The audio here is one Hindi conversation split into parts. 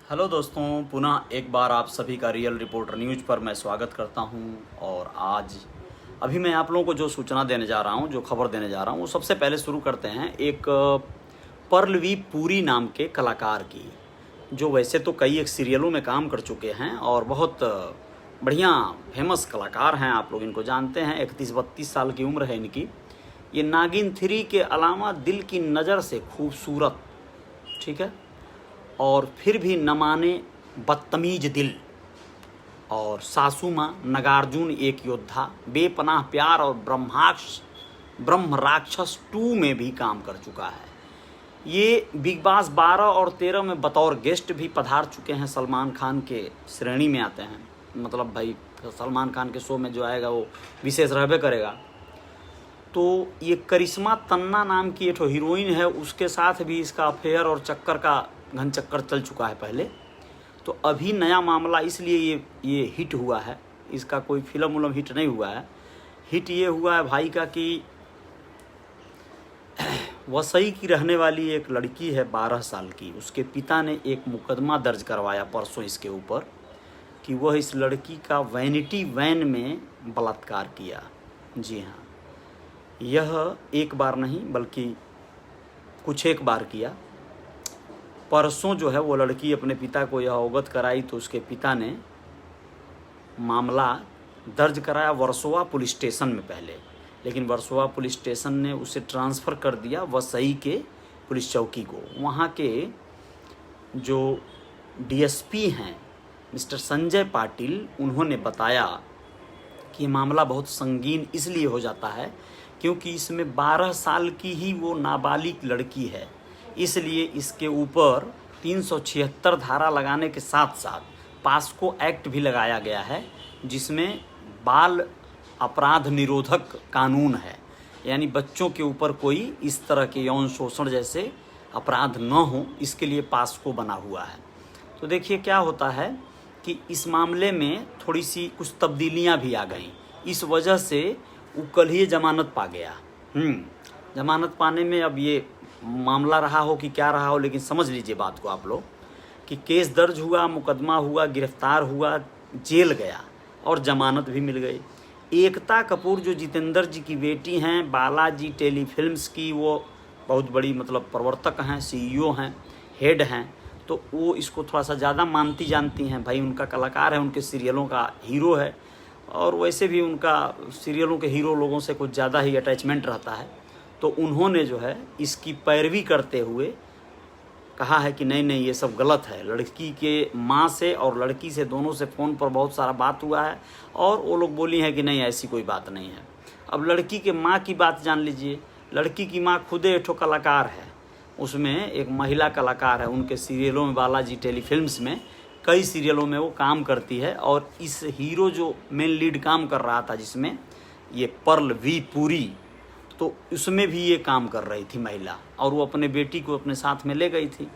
हेलो दोस्तों, पुनः एक बार आप सभी का रियल रिपोर्टर न्यूज़ पर मैं स्वागत करता हूं। और आज अभी मैं आप लोगों को जो सूचना देने जा रहा हूं, जो खबर देने जा रहा हूं, वो सबसे पहले शुरू करते हैं एक परलवी पुरी नाम के कलाकार की, जो वैसे तो कई एक सीरियलों में काम कर चुके हैं और बहुत बढ़िया फेमस कलाकार हैं। आप लोग इनको जानते हैं। 31-32 साल की उम्र है इनकी। ये नागिन 3 के अलावा दिल की नज़र से खूबसूरत, ठीक है, और फिर भी न माने बदतमीज दिल, और सासू माँ, नगार्जुन एक योद्धा, बेपनाह प्यार और ब्रह्म राक्षस 2 में भी काम कर चुका है। ये बिग बॉस 12 और 13 में बतौर गेस्ट भी पधार चुके हैं। सलमान खान के श्रेणी में आते हैं, मतलब भाई सलमान खान के शो में जो आएगा वो विशेष रहबे करेगा। तो ये करिश्मा तन्ना नाम की एक हीरोइन है, उसके साथ भी इसका अफेयर और चक्कर का घन चक्कर चल चुका है पहले। तो अभी नया मामला इसलिए ये हिट हुआ है। इसका कोई फिल्म हिट नहीं हुआ है। हिट ये हुआ है भाई का कि वसई की रहने वाली एक लड़की है 12 साल की। उसके पिता ने एक मुकदमा दर्ज करवाया परसों इसके ऊपर कि वह इस लड़की का वैनिटी वैन में बलात्कार किया। जी हाँ, यह एक बार नहीं बल्कि कुछ एक बार किया। परसों जो है वो लड़की अपने पिता को यह अवगत कराई तो उसके पिता ने मामला दर्ज कराया वर्सोवा पुलिस स्टेशन में पहले, लेकिन वर्सोवा पुलिस स्टेशन ने उसे ट्रांसफ़र कर दिया वसई के पुलिस चौकी को। वहाँ के जो डीएसपी हैं मिस्टर संजय पाटिल, उन्होंने बताया कि मामला बहुत संगीन इसलिए हो जाता है क्योंकि इसमें 12 साल की ही वो नाबालिग लड़की है। इसलिए इसके ऊपर 376 धारा लगाने के साथ साथ पास्को एक्ट भी लगाया गया है, जिसमें बाल अपराध निरोधक कानून है। यानी बच्चों के ऊपर कोई इस तरह के यौन शोषण जैसे अपराध न हो, इसके लिए पास्को बना हुआ है। तो देखिए क्या होता है कि इस मामले में थोड़ी सी कुछ तब्दीलियां भी आ गई। इस वजह से वो कल ही जमानत पा गया। जमानत पाने में अब ये मामला रहा हो कि क्या रहा हो, लेकिन समझ लीजिए बात को आप लोग कि केस दर्ज हुआ, मुकदमा हुआ, गिरफ्तार हुआ, जेल गया और जमानत भी मिल गई। एकता कपूर जो जितेंद्र जी की बेटी हैं, बालाजी टेलीफिल्म्स की वो बहुत बड़ी मतलब प्रवर्तक हैं, सीईओ हैं, हेड हैं, तो वो इसको थोड़ा सा ज़्यादा मानती जानती हैं। भाई उनका कलाकार है, उनके सीरियलों का हीरो है, और वैसे भी उनका सीरियलों के हीरो लोगों से कुछ ज़्यादा ही अटैचमेंट रहता है। तो उन्होंने जो है इसकी पैरवी करते हुए कहा है कि नहीं नहीं ये सब गलत है। लड़की के माँ से और लड़की से दोनों से फ़ोन पर बहुत सारा बात हुआ है और वो लोग बोली हैं कि नहीं ऐसी कोई बात नहीं है। अब लड़की के माँ की बात जान लीजिए। लड़की की माँ खुद एक ठो कलाकार है, उसमें एक महिला कलाकार है। उनके सीरियलों में, बालाजी टेलीफिल्म्स में कई सीरियलों में वो काम करती है। और इस हीरो जो मेन लीड काम कर रहा था जिसमें ये परलवी पुरी, तो उसमें भी ये काम कर रही थी महिला, और वो अपने बेटी को अपने साथ में ले गई थी।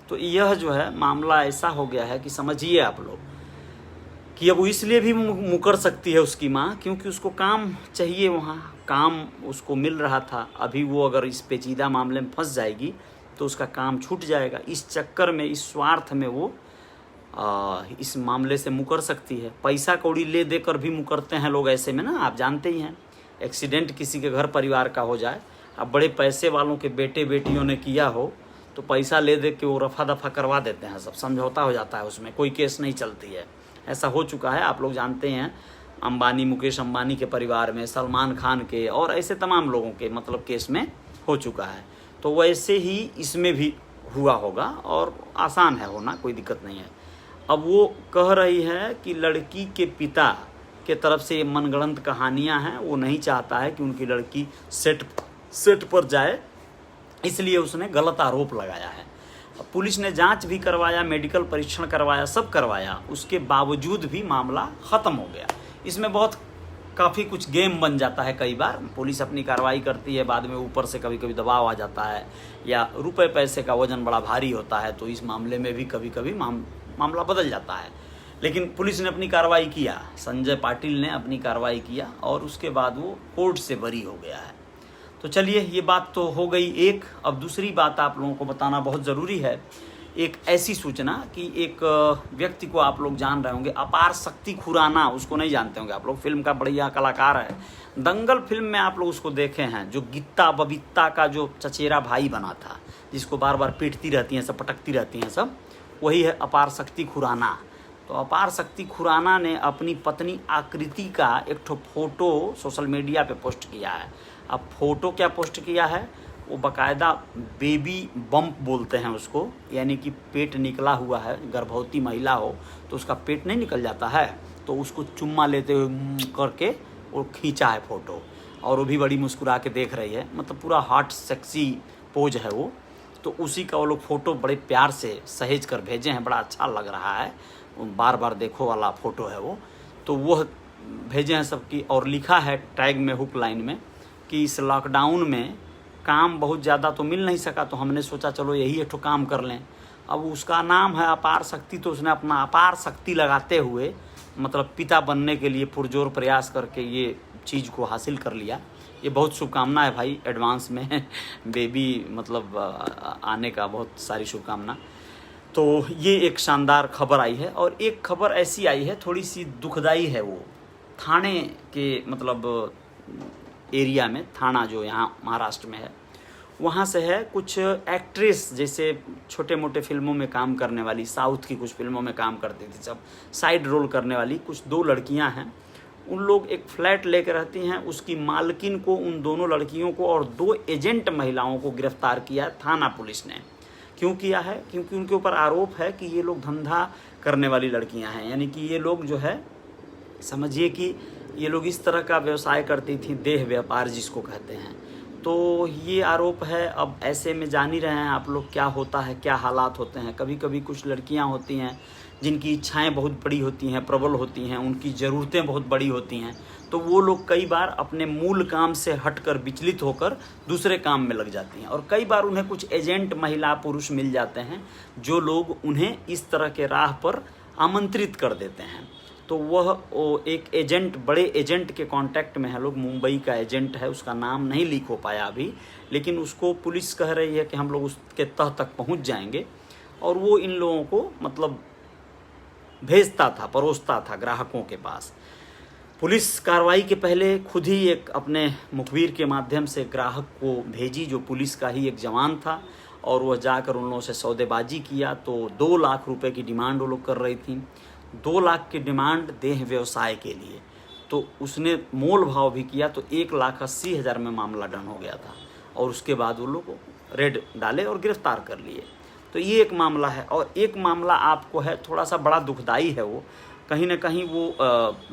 तो यह जो है मामला ऐसा हो गया है कि समझिए आप लोग कि अब वो इसलिए भी मुकर सकती है उसकी माँ, क्योंकि उसको काम चाहिए, वहाँ काम उसको मिल रहा था। अभी वो अगर इस पेचीदा मामले में फंस जाएगी तो उसका काम छूट जाएगा। इस चक्कर में, इस स्वार्थ में वो इस मामले से मुकर सकती है। पैसा कौड़ी ले देकर भी मुकरते हैं लोग ऐसे में ना, आप जानते ही हैं। एक्सीडेंट किसी के घर परिवार का हो जाए, अब बड़े पैसे वालों के बेटे बेटियों ने किया हो तो पैसा ले दे के वो रफा दफा करवा देते हैं, सब समझौता हो जाता है, उसमें कोई केस नहीं चलती है। ऐसा हो चुका है, आप लोग जानते हैं। अंबानी, मुकेश अंबानी के परिवार में, सलमान खान के और ऐसे तमाम लोगों के मतलब केस में हो चुका है। तो वैसे ही इसमें भी हुआ होगा और आसान है होना, कोई दिक्कत नहीं है। अब वो कह रही है कि लड़की के पिता के तरफ से ये मनगढ़ंत कहानियां हैं, वो नहीं चाहता है कि उनकी लड़की सेट पर जाए, इसलिए उसने गलत आरोप लगाया है। पुलिस ने जांच भी करवाया, मेडिकल परीक्षण करवाया, सब करवाया, उसके बावजूद भी मामला ख़त्म हो गया। इसमें काफ़ी कुछ गेम बन जाता है। कई बार पुलिस अपनी कार्रवाई करती है, बाद में ऊपर से कभी कभी दबाव आ जाता है या रुपए पैसे का वजन बड़ा भारी होता है, तो इस मामले में भी कभी कभी मामला बदल जाता है। लेकिन पुलिस ने अपनी कार्रवाई किया, संजय पाटिल ने अपनी कार्रवाई किया और उसके बाद वो कोर्ट से बरी हो गया है। तो चलिए ये बात तो हो गई एक। अब दूसरी बात आप लोगों को बताना बहुत ज़रूरी है एक ऐसी सूचना कि एक व्यक्ति को आप लोग जान रहे होंगे, अपार शक्ति खुराना, उसको नहीं जानते होंगे आप लोग, फिल्म का बढ़िया कलाकार है। दंगल फिल्म में आप लोग उसको देखे हैं, जो गित्ता बबीता का जो चचेरा भाई बना था, जिसको बार बार पीटती रहती हैं सब, पटकती रहती हैं सब, वही है अपार शक्ति खुराना। तो अपार शक्ति खुराना ने अपनी पत्नी आकृति का एक ठो फोटो सोशल मीडिया पे पोस्ट किया है। अब फोटो क्या पोस्ट किया है, वो बाकायदा बेबी बम्प बोलते हैं उसको, यानी कि पेट निकला हुआ है, गर्भवती महिला हो तो उसका पेट नहीं निकल जाता है, तो उसको चुम्मा लेते हुए करके वो खींचा है फोटो, और वो भी बड़ी मुस्कुरा के देख रही है, मतलब पूरा हॉट सेक्सी पोज है वो। तो उसी का वो लोग फ़ोटो बड़े प्यार से सहेज कर भेजे हैं, बड़ा अच्छा लग रहा है, बार बार देखो वाला फ़ोटो है वो। तो वह भेजे हैं सबकी, और लिखा है टैग में, हुक लाइन में, कि इस लॉकडाउन में काम बहुत ज़्यादा तो मिल नहीं सका, तो हमने सोचा चलो यही एक ठो काम कर लें। अब उसका नाम है अपार शक्ति, तो उसने अपना अपार शक्ति लगाते हुए, मतलब पिता बनने के लिए पुरजोर प्रयास करके ये चीज़ को हासिल कर लिया। ये बहुत शुभकामना है भाई, एडवांस में बेबी मतलब आने का बहुत सारी शुभकामना। तो ये एक शानदार खबर आई है। और एक खबर ऐसी आई है, थोड़ी सी दुखदाई है, वो थाने के मतलब एरिया में, थाना जो यहाँ महाराष्ट्र में है, वहाँ से है। कुछ एक्ट्रेस जैसे छोटे मोटे फिल्मों में काम करने वाली, साउथ की कुछ फिल्मों में काम करती थी सब, साइड रोल करने वाली कुछ 2 लड़कियाँ हैं। उन लोग एक फ्लैट लेकर रहती हैं, उसकी मालकिन को, उन दोनों लड़कियों को और 2 एजेंट महिलाओं को गिरफ्तार किया थाना पुलिस ने। क्यों किया है? क्योंकि उनके ऊपर आरोप है कि ये लोग धंधा करने वाली लड़कियां हैं, यानी कि ये लोग जो है, समझिए कि ये लोग इस तरह का व्यवसाय करती थी, देह व्यापार जिसको कहते हैं। तो ये आरोप है। अब ऐसे में जान ही रहे हैं आप लोग क्या होता है, क्या हालात होते हैं। कभी कभी कुछ लड़कियां होती हैं जिनकी इच्छाएं बहुत बड़ी होती हैं, प्रबल होती हैं, उनकी ज़रूरतें बहुत बड़ी होती हैं, तो वो लोग कई बार अपने मूल काम से हटकर, विचलित होकर दूसरे काम में लग जाती हैं। और कई बार उन्हें कुछ एजेंट महिला पुरुष मिल जाते हैं जो लोग उन्हें इस तरह के राह पर आमंत्रित कर देते हैं। तो वो एक एजेंट, बड़े एजेंट के कांटेक्ट में है लोग। मुंबई का एजेंट है, उसका नाम नहीं लीक हो पाया अभी, लेकिन उसको पुलिस कह रही है कि हम लोग उसके तह तक पहुंच जाएंगे। और वो इन लोगों को मतलब भेजता था, परोसता था ग्राहकों के पास। पुलिस कार्रवाई के पहले खुद ही एक अपने मुखबिर के माध्यम से ग्राहक को भेजी, जो पुलिस का ही एक जवान था, और वह जाकर उन लोगों से सौदेबाजी किया। तो 2 लाख रुपए की डिमांड वो लोग कर रही थी, 2 लाख की डिमांड देह व्यवसाय के लिए। तो उसने मोल भाव भी किया, तो 1,80,000 में मामला डन हो गया था। और उसके बाद वो लोग रेड डाले और गिरफ्तार कर लिए। तो ये एक मामला है। और एक मामला आपको है, थोड़ा सा बड़ा दुखदाई है, वो कहीं ना कहीं वो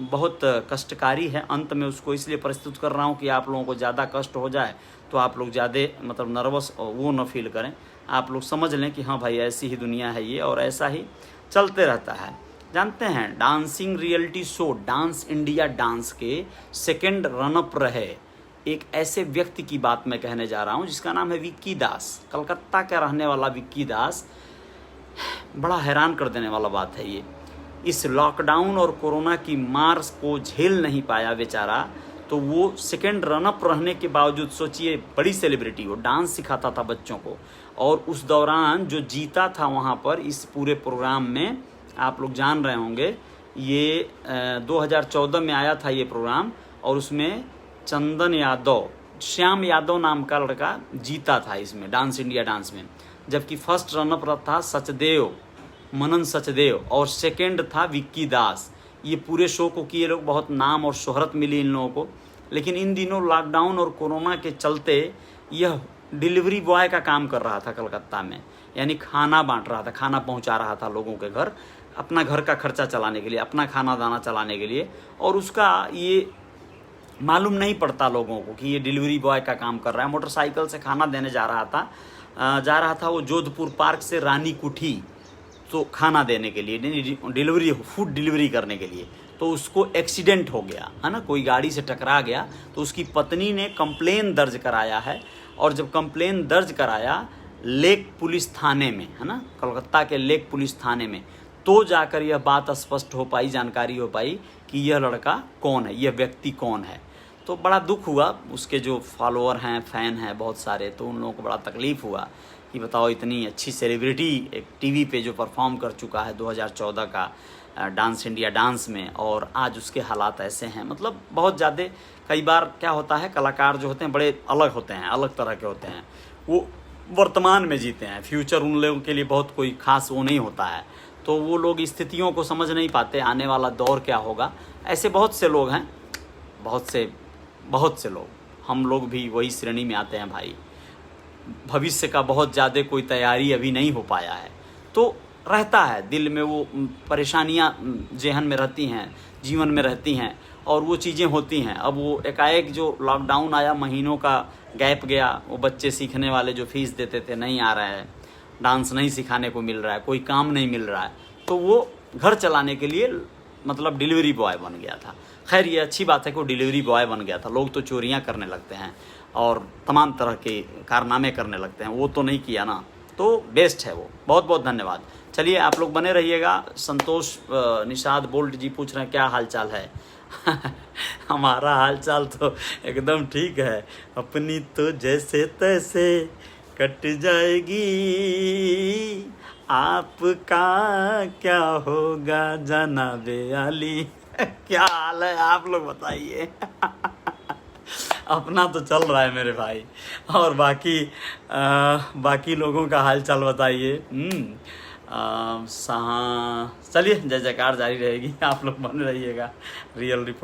बहुत कष्टकारी है। अंत में उसको इसलिए प्रस्तुत कर रहा हूँ कि आप लोगों को ज़्यादा कष्ट हो जाए तो आप लोग ज़्यादा मतलब नर्वस वो न फील करें, आप लोग समझ लें कि हाँ भाई ऐसी ही दुनिया है ये, और ऐसा ही चलते रहता है। जानते हैं, dancing reality show dance India dance के 2nd रनअप रहे एक ऐसे व्यक्ति की बात मैं कहने जा रहा हूँ, जिसका नाम है विक्की दास। कलकत्ता का रहने वाला विक्की दास। बड़ा हैरान कर देने वाला बात है ये। इस लॉकडाउन और कोरोना की मार को झेल नहीं पाया बेचारा, तो वो 2nd रनअप रहने के बावजूद, सोचिए बड़ी सेलिब्रिटी, वो डांस सिखाता था बच्चों को, और उस दौरान जो जीता था वहाँ पर इस पूरे प्रोग्राम में, आप लोग जान रहे होंगे, ये 2014 में आया था ये प्रोग्राम, और उसमें चंदन यादव, श्याम यादव नाम का लड़का जीता था इसमें, डांस इंडिया डांस में। जबकि 1st रनअप था सचदेव, मनन सचदेव, और 2nd था विक्की दास। ये पूरे शो को किए लोग, बहुत नाम और शोहरत मिली इन लोगों को। लेकिन इन दिनों लॉकडाउन और कोरोना के चलते यह डिलीवरी बॉय का काम कर रहा था कलकत्ता में, यानी खाना बांट रहा था, खाना पहुंचा रहा था लोगों के घर, अपना घर का खर्चा चलाने के लिए, अपना खाना दाना चलाने के लिए। और उसका ये मालूम नहीं पड़ता लोगों को कि ये डिलीवरी बॉय का काम कर रहा है। मोटरसाइकिल से खाना देने जा रहा था वो जोधपुर पार्क से रानी कुठी, तो खाना देने के लिए, डिलीवरी, फूड डिलीवरी करने के लिए। तो उसको एक्सीडेंट हो गया है ना, कोई गाड़ी से टकरा गया। तो उसकी पत्नी ने कंप्लेन दर्ज कराया है, और जब कंप्लेन दर्ज कराया लेक पुलिस थाने में, है ना, कलकत्ता के लेक पुलिस थाने में, तो जाकर यह बात स्पष्ट हो पाई, जानकारी हो पाई कि यह लड़का कौन है, यह व्यक्ति कौन है। तो बड़ा दुख हुआ, उसके जो फॉलोअर हैं, फ़ैन हैं बहुत सारे, तो उन लोगों को बड़ा तकलीफ़ हुआ कि बताओ इतनी अच्छी सेलिब्रिटी एक टीवी पे जो परफॉर्म कर चुका है 2014 का डांस इंडिया डांस में, और आज उसके हालात ऐसे हैं। मतलब बहुत ज़्यादा कई बार क्या होता है, कलाकार जो होते हैं बड़े अलग होते हैं, अलग तरह के होते हैं, वो वर्तमान में जीते हैं, फ्यूचर उन लोगों के लिए बहुत कोई खास वो नहीं होता है, तो वो लोग स्थितियों को समझ नहीं पाते, आने वाला दौर क्या होगा। ऐसे बहुत से लोग हैं, बहुत से लोग, हम लोग भी वही श्रेणी में आते हैं भाई। भविष्य का बहुत ज़्यादा कोई तैयारी अभी नहीं हो पाया है, तो रहता है दिल में वो परेशानियाँ जेहन में रहती हैं, जीवन में रहती हैं, और वो चीज़ें होती हैं। अब वो एकाएक जो लॉकडाउन आया, महीनों का गैप गया, वो बच्चे सीखने वाले जो फीस देते थे नहीं आ रहा है, डांस नहीं सिखाने को मिल रहा है, कोई काम नहीं मिल रहा है, तो वो घर चलाने के लिए मतलब डिलीवरी बॉय बन गया था। खैर ये अच्छी बात है कि वो डिलीवरी बॉय बन गया था। लोग तो चोरियां करने लगते हैं और तमाम तरह के कारनामे करने लगते हैं, वो तो नहीं किया ना, तो बेस्ट है वो। बहुत बहुत धन्यवाद। चलिए आप लोग बने रहिएगा। संतोष निषाद बोल्ट जी पूछ रहे हैं क्या हाल चाल है। हमारा हाल चाल तो एकदम ठीक है, अपनी तो जैसे तैसे कट जाएगी, आपका क्या होगा जनाबे अली। क्या हाल है आप लोग बताइए। अपना तो चल रहा है मेरे भाई, और बाकी लोगों का हाल चाल बताइए। चलिए जय जयकार जारी रहेगी, आप लोग बने रहिएगा। Real report.